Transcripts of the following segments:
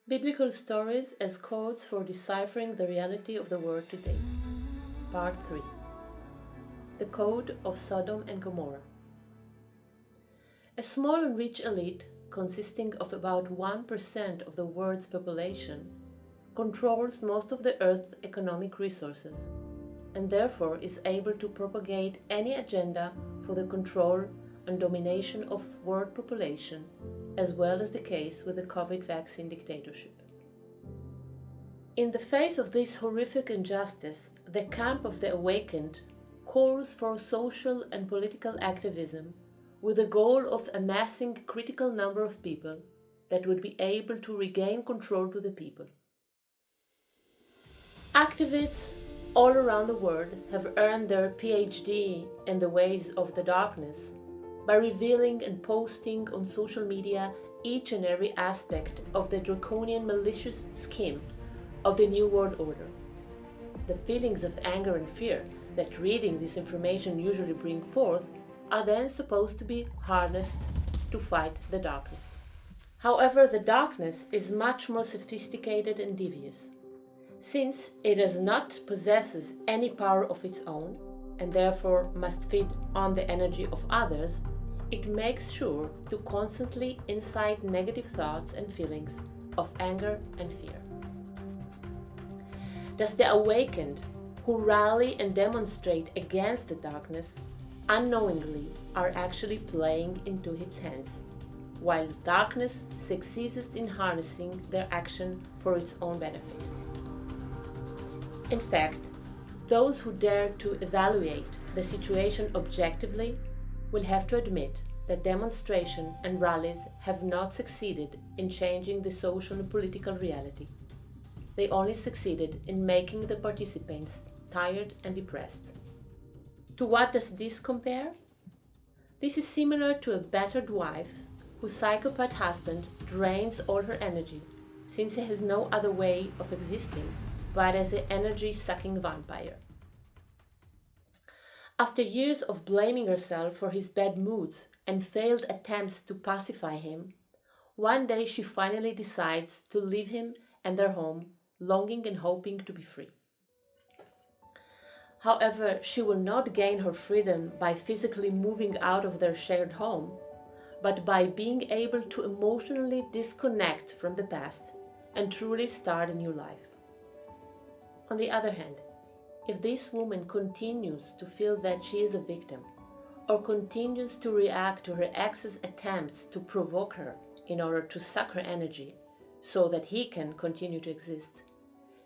Biblical Stories as Codes for Deciphering the Reality of the World Today. Part 3. The Code of Sodom and Gomorrah. A small and rich elite, consisting of about 1% of the world's population, controls most of the Earth's economic resources, and therefore is able to propagate any agenda for the control and domination of world population, as well as the case with the COVID vaccine dictatorship. In the face of this horrific injustice, the camp of the awakened calls for social and political activism with the goal of amassing a critical number of people that would be able to regain control to the people. Activists all around the world have earned their PhD in the ways of the darkness by revealing and posting on social media each and every aspect of the draconian malicious scheme of the New World Order. The feelings of anger and fear that reading this information usually bring forth are then supposed to be harnessed to fight the darkness. However, the darkness is much more sophisticated and devious. Since it does not possess any power of its own, and therefore must feed on the energy of others, it makes sure to constantly incite negative thoughts and feelings of anger and fear. Thus the awakened, who rally and demonstrate against the darkness, unknowingly are actually playing into its hands, while darkness succeeds in harnessing their action for its own benefit. In fact, those who dare to evaluate the situation objectively will have to admit that demonstration and rallies have not succeeded in changing the social and political reality. They only succeeded in making the participants tired and depressed. To what does this compare? This is similar to a battered wife whose psychopath husband drains all her energy, since he has no other way of existing but as an energy-sucking vampire. After years of blaming herself for his bad moods and failed attempts to pacify him, one day she finally decides to leave him and their home, longing and hoping to be free. However, she will not gain her freedom by physically moving out of their shared home, but by being able to emotionally disconnect from the past and truly start a new life. On the other hand, if this woman continues to feel that she is a victim, or continues to react to her ex's attempts to provoke her in order to suck her energy so that he can continue to exist,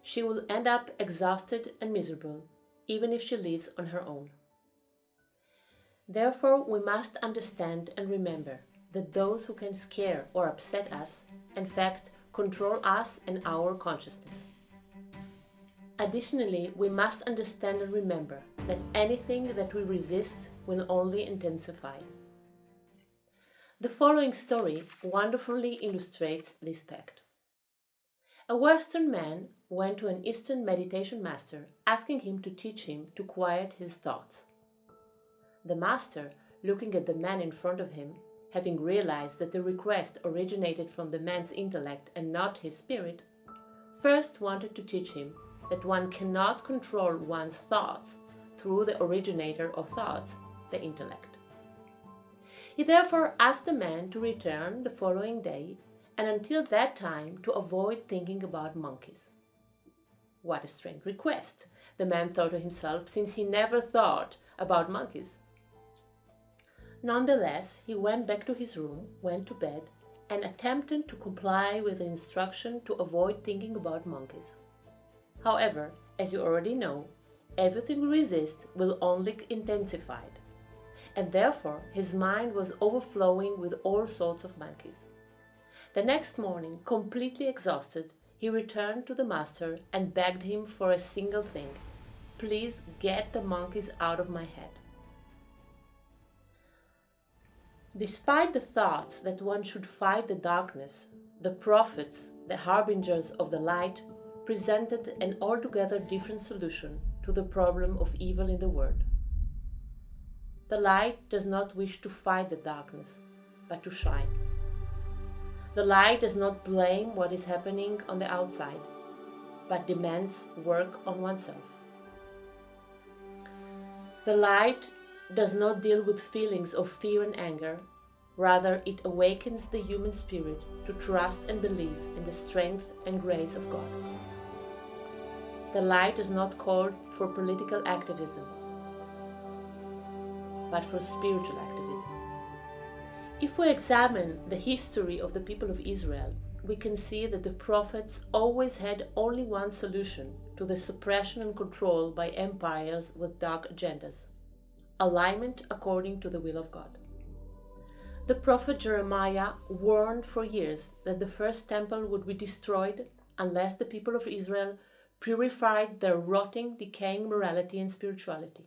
she will end up exhausted and miserable, even if she lives on her own. Therefore, we must understand and remember that those who can scare or upset us, in fact, control us and our consciousness. Additionally, we must understand and remember that anything that we resist will only intensify. The following story wonderfully illustrates this fact. A Western man went to an Eastern meditation master asking him to teach him to quiet his thoughts. The master, looking at the man in front of him, having realized that the request originated from the man's intellect and not his spirit, first wanted to teach him that one cannot control one's thoughts through the originator of thoughts, the intellect. He therefore asked the man to return the following day and until that time to avoid thinking about monkeys. What a strange request, the man thought to himself, since he never thought about monkeys. Nonetheless, he went back to his room, went to bed, and attempted to comply with the instruction to avoid thinking about monkeys. However, as you already know, everything we resist will only intensify it, and therefore his mind was overflowing with all sorts of monkeys. The next morning, completely exhausted, he returned to the master and begged him for a single thing: please get the monkeys out of my head. Despite the thoughts that one should fight the darkness, the prophets, the harbingers of the light, presented an altogether different solution to the problem of evil in the world. The light does not wish to fight the darkness, but to shine. The light does not blame what is happening on the outside, but demands work on oneself. The light does not deal with feelings of fear and anger, rather it awakens the human spirit to trust and believe in the strength and grace of God. The light does not call for political activism, but for spiritual activism. If we examine the history of the people of Israel, we can see that the prophets always had only one solution to the suppression and control by empires with dark agendas: alignment according to the will of God. The prophet Jeremiah warned for years that the first temple would be destroyed unless the people of Israel purified their rotting, decaying morality and spirituality.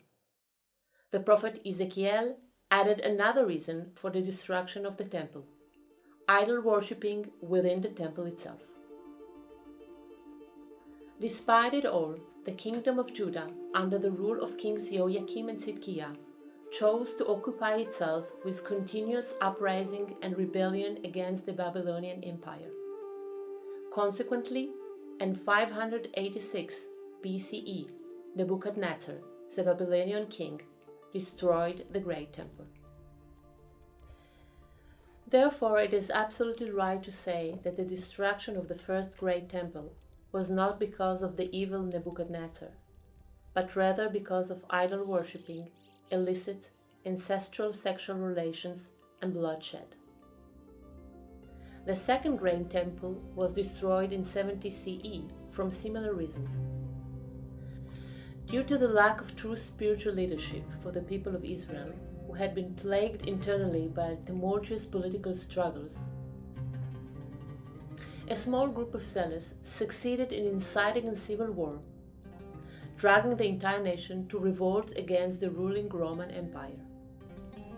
The prophet Ezekiel added another reason for the destruction of the temple: idol worshipping within the temple itself. Despite it all, the kingdom of Judah, under the rule of kings Jehoiakim and Tzidkiah, chose to occupy itself with continuous uprising and rebellion against the Babylonian Empire. Consequently, in 586 BCE, Nebuchadnezzar, the Babylonian king, destroyed the Great Temple. Therefore, it is absolutely right to say that the destruction of the first Great Temple was not because of the evil Nebuchadnezzar, but rather because of idol worshipping, illicit, ancestral sexual relations, and bloodshed. The Second Great Temple was destroyed in 70 CE from similar reasons. Due to the lack of true spiritual leadership for the people of Israel, who had been plagued internally by tumultuous political struggles, a small group of zealots succeeded in inciting a civil war, dragging the entire nation to revolt against the ruling Roman Empire.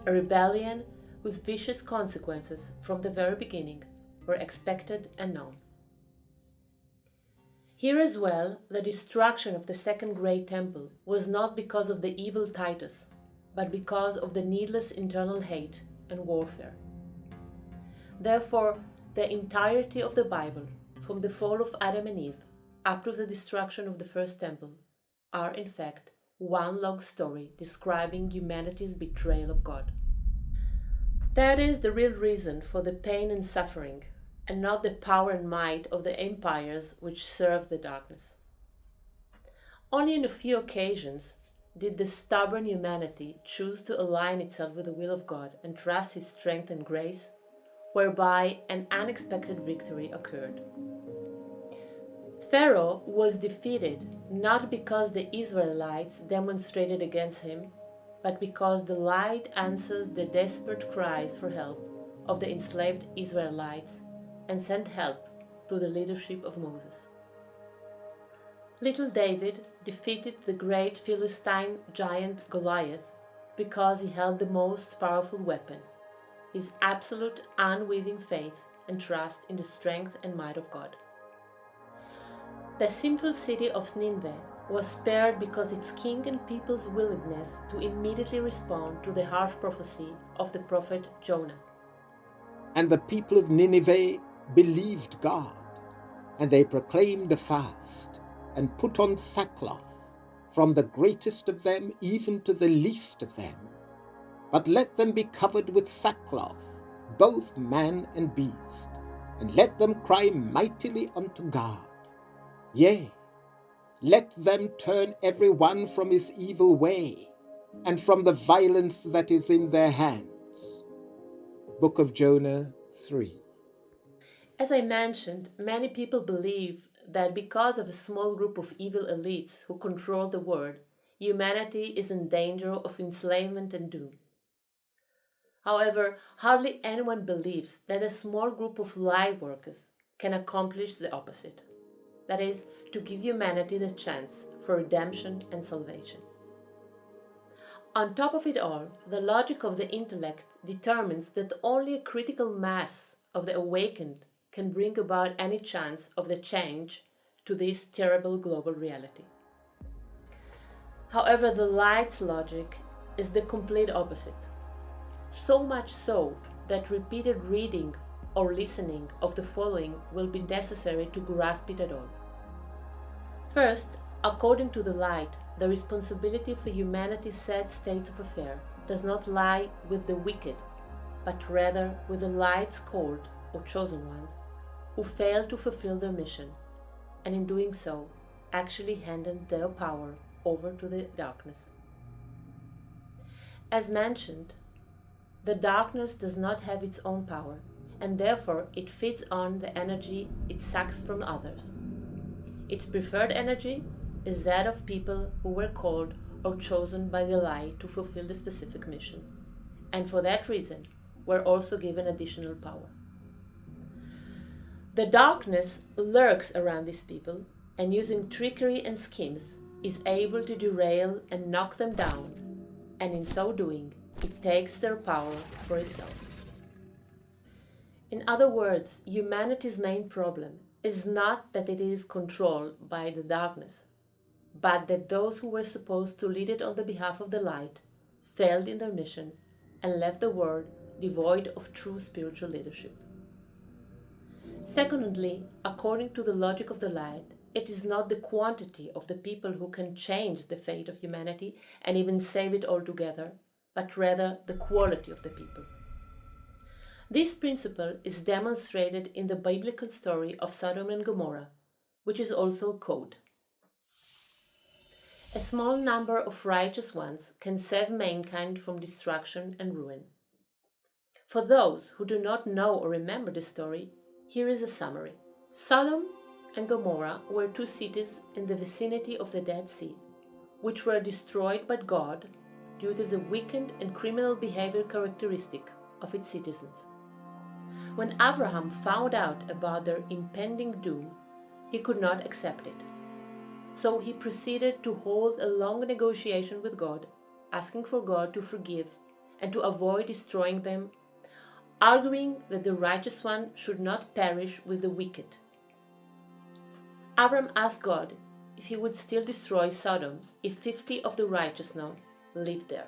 A rebellion whose vicious consequences from the very beginning were expected and known. Here as well, the destruction of the Second Great Temple was not because of the evil Titus, but because of the needless internal hate and warfare. Therefore, the entirety of the Bible, from the fall of Adam and Eve up to the destruction of the First Temple, are in fact one long story describing humanity's betrayal of God. That is the real reason for the pain and suffering, and not the power and might of the empires which served the darkness. Only in a few occasions did the stubborn humanity choose to align itself with the will of God and trust His strength and grace, whereby an unexpected victory occurred. Pharaoh was defeated not because the Israelites demonstrated against him, but because the light answers the desperate cries for help of the enslaved Israelites and sent help to the leadership of Moses. Little David defeated the great Philistine giant Goliath because he held the most powerful weapon: his absolute unwavering faith and trust in the strength and might of God. The sinful city of Nineveh was spared because its king and people's willingness to immediately respond to the harsh prophecy of the prophet Jonah. And the people of Nineveh believed God, and they proclaimed a fast, and put on sackcloth, from the greatest of them even to the least of them. But let them be covered with sackcloth, both man and beast, and let them cry mightily unto God. Yea, let them turn every one from his evil way, and from the violence that is in their hands. Book of Jonah 3. As I mentioned, many people believe that because of a small group of evil elites who control the world, humanity is in danger of enslavement and doom. However, hardly anyone believes that a small group of light workers can accomplish the opposite. That is, to give humanity the chance for redemption and salvation. On top of it all, the logic of the intellect determines that only a critical mass of the awakened can bring about any chance of the change to this terrible global reality. However, the light's logic is the complete opposite. So much so that repeated reading or listening of the following will be necessary to grasp it at all. First, according to the light, the responsibility for humanity's sad state of affair does not lie with the wicked, but rather with the light's called or chosen ones, who fail to fulfill their mission, and in doing so, actually handed their power over to the darkness. As mentioned, the darkness does not have its own power, and therefore it feeds on the energy it sucks from others. Its preferred energy is that of people who were called or chosen by the light to fulfill the specific mission, and for that reason were also given additional power. The darkness lurks around these people, and using trickery and schemes is able to derail and knock them down, and in so doing, it takes their power for itself. In other words, humanity's main problem is not that it is controlled by the darkness, but that those who were supposed to lead it on the behalf of the light failed in their mission and left the world devoid of true spiritual leadership. Secondly, according to the logic of the light, it is not the quantity of the people who can change the fate of humanity and even save it altogether, but rather the quality of the people. This principle is demonstrated in the biblical story of Sodom and Gomorrah, which is also a code. A small number of righteous ones can save mankind from destruction and ruin. For those who do not know or remember the story, here is a summary. Sodom and Gomorrah were two cities in the vicinity of the Dead Sea, which were destroyed by God due to the wicked and criminal behavior characteristic of its citizens. When Abraham found out about their impending doom, he could not accept it. So he proceeded to hold a long negotiation with God, asking for God to forgive and to avoid destroying them, arguing that the righteous one should not perish with the wicked. Abram asked God if he would still destroy Sodom if 50 of the righteous now lived there.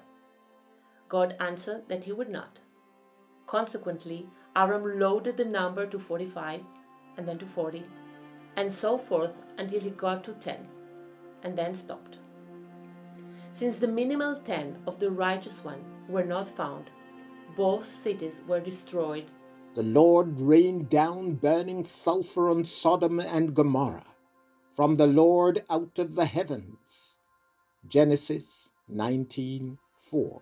God answered that he would not. Consequently, Abram lowered the number to 45 and then to 40, and so forth until he got to 10, and then stopped. Since the minimal 10 of the righteous one were not found, both cities were destroyed. The Lord rained down burning sulfur on Sodom and Gomorrah from the Lord out of the heavens. Genesis 19:4.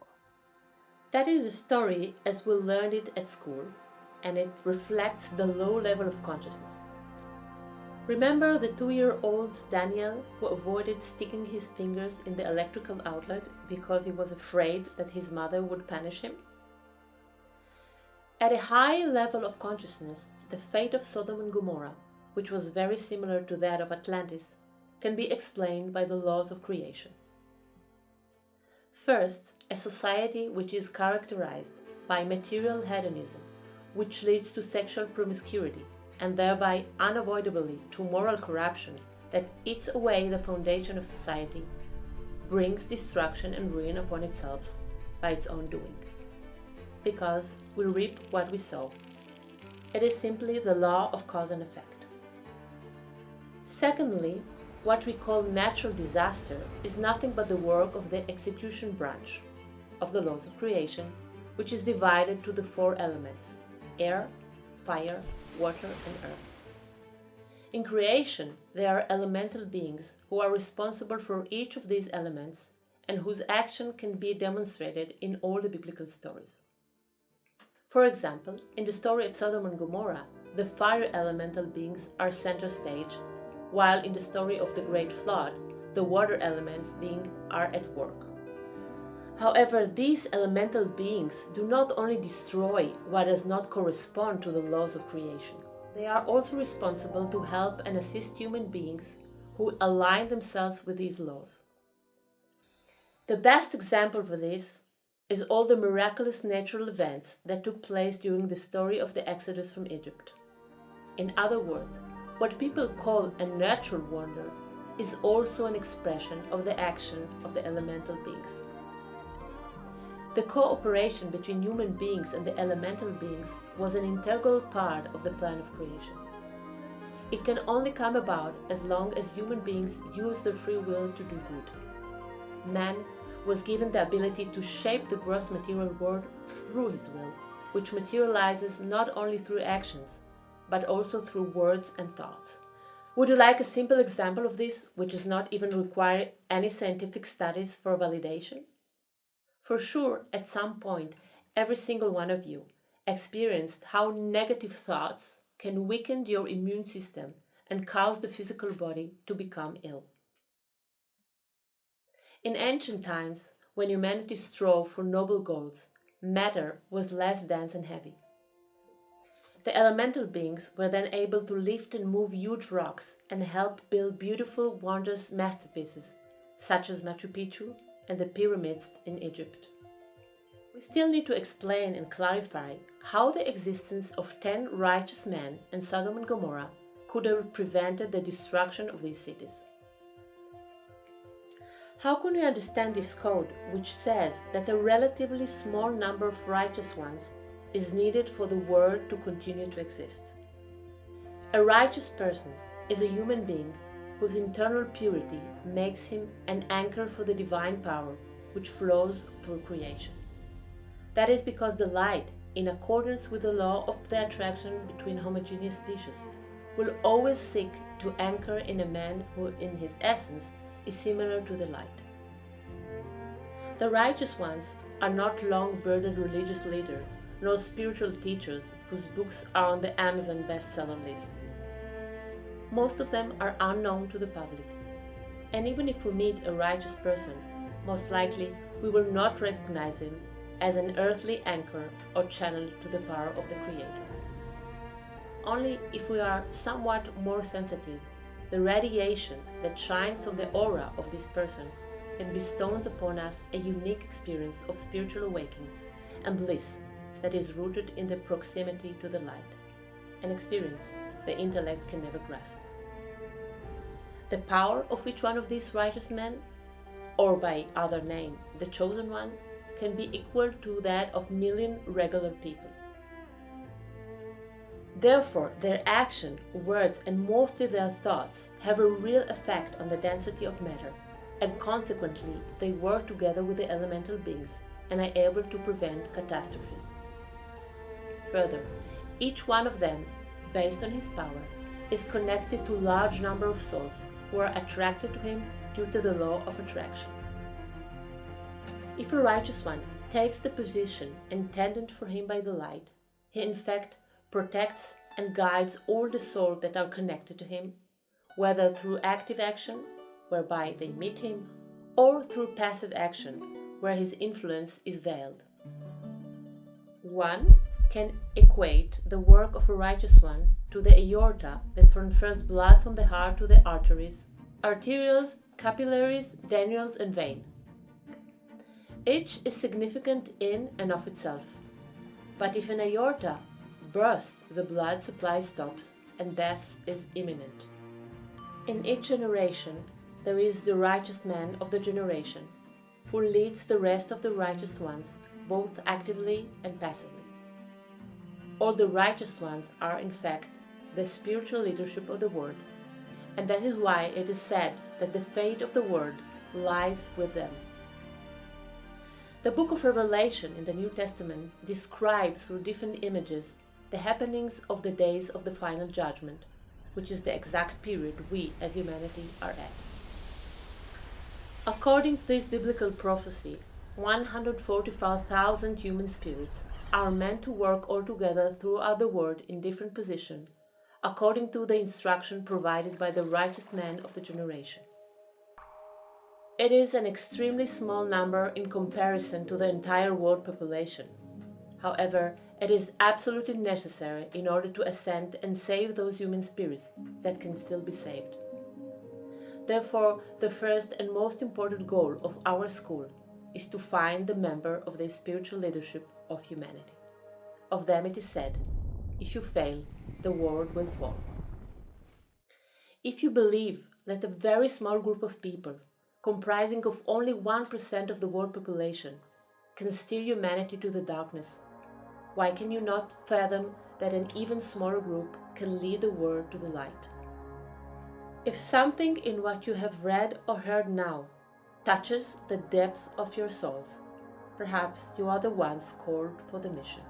That is a story as we learned it at school, and it reflects the low level of consciousness. Remember the 2-year-old Daniel who avoided sticking his fingers in the electrical outlet because he was afraid that his mother would punish him? At a high level of consciousness, the fate of Sodom and Gomorrah, which was very similar to that of Atlantis, can be explained by the laws of creation. First, a society which is characterized by material hedonism, which leads to sexual promiscuity, and thereby unavoidably to moral corruption that eats away the foundation of society, brings destruction and ruin upon itself by its own doing. Because we reap what we sow. It is simply the law of cause and effect. Secondly, what we call natural disaster is nothing but the work of the execution branch of the laws of creation, which is divided to the 4 elements: air, fire, water, and earth. In creation, there are elemental beings who are responsible for each of these elements and whose action can be demonstrated in all the biblical stories. For example, in the story of Sodom and Gomorrah, the fire elemental beings are center stage, while in the story of the Great Flood, the water elements beings are at work. However, these elemental beings do not only destroy what does not correspond to the laws of creation, they are also responsible to help and assist human beings who align themselves with these laws. The best example for this is all the miraculous natural events that took place during the story of the Exodus from Egypt. In other words, what people call a natural wonder is also an expression of the action of the elemental beings. The cooperation between human beings and the elemental beings was an integral part of the plan of creation. It can only come about as long as human beings use their free will to do good. Man was given the ability to shape the gross material world through his will, which materializes not only through actions, but also through words and thoughts. Would you like a simple example of this, which does not even require any scientific studies for validation? For sure, at some point, every single one of you experienced how negative thoughts can weaken your immune system and cause the physical body to become ill. In ancient times, when humanity strove for noble goals, matter was less dense and heavy. The elemental beings were then able to lift and move huge rocks and help build beautiful, wondrous masterpieces, such as Machu Picchu and the pyramids in Egypt. We still need to explain and clarify how the existence of 10 righteous men in Sodom and Gomorrah could have prevented the destruction of these cities. How can we understand this code, which says that a relatively small number of righteous ones is needed for the world to continue to exist? A righteous person is a human being whose internal purity makes him an anchor for the divine power which flows through creation. That is because the light, in accordance with the law of the attraction between homogeneous species, will always seek to anchor in a man who, in his essence, is similar to the light. The righteous ones are not long-bearded religious leaders, nor spiritual teachers whose books are on the Amazon bestseller list. Most of them are unknown to the public, and even if we meet a righteous person, most likely we will not recognize him as an earthly anchor or channel to the power of the Creator. Only if we are somewhat more sensitive, the radiation that shines from the aura of this person and bestows upon us a unique experience of spiritual awakening and bliss that is rooted in the proximity to the light, an experience the intellect can never grasp. The power of each one of these righteous men, or by other name, the chosen one, can be equal to that of million regular people. Therefore, their action, words, and mostly their thoughts have a real effect on the density of matter, and consequently they work together with the elemental beings and are able to prevent catastrophes. Further, each one of them, based on his power, is connected to a large number of souls who are attracted to him due to the law of attraction. If a righteous one takes the position intended for him by the light, he in fact protects and guides all the souls that are connected to him, whether through active action, whereby they meet him, or through passive action, where his influence is veiled. One can equate the work of a righteous one to the aorta that transfers blood from the heart to the arteries, arterioles, capillaries, venules, and veins. Each is significant in and of itself, but if an aorta bursts, the blood supply stops and death is imminent. In each generation, there is the righteous man of the generation, who leads the rest of the righteous ones, both actively and passively. All the righteous ones are, in fact, the spiritual leadership of the world, and that is why it is said that the fate of the world lies with them. The book of Revelation in the New Testament describes through different images the happenings of the days of the final judgment, which is the exact period we as humanity are at. According to this biblical prophecy, 145,000 human spirits are meant to work all together throughout the world in different positions, according to the instruction provided by the righteous man of the generation. It is an extremely small number in comparison to the entire world population. However, it is absolutely necessary in order to ascend and save those human spirits that can still be saved. Therefore, the first and most important goal of our school is to find the member of the spiritual leadership of humanity. Of them it is said, if you fail, the world will fall. If you believe that a very small group of people, comprising of only 1% of the world population, can steer humanity to the darkness, why can you not fathom that an even smaller group can lead the world to the light? If something in what you have read or heard now touches the depth of your souls, perhaps you are the ones called for the mission.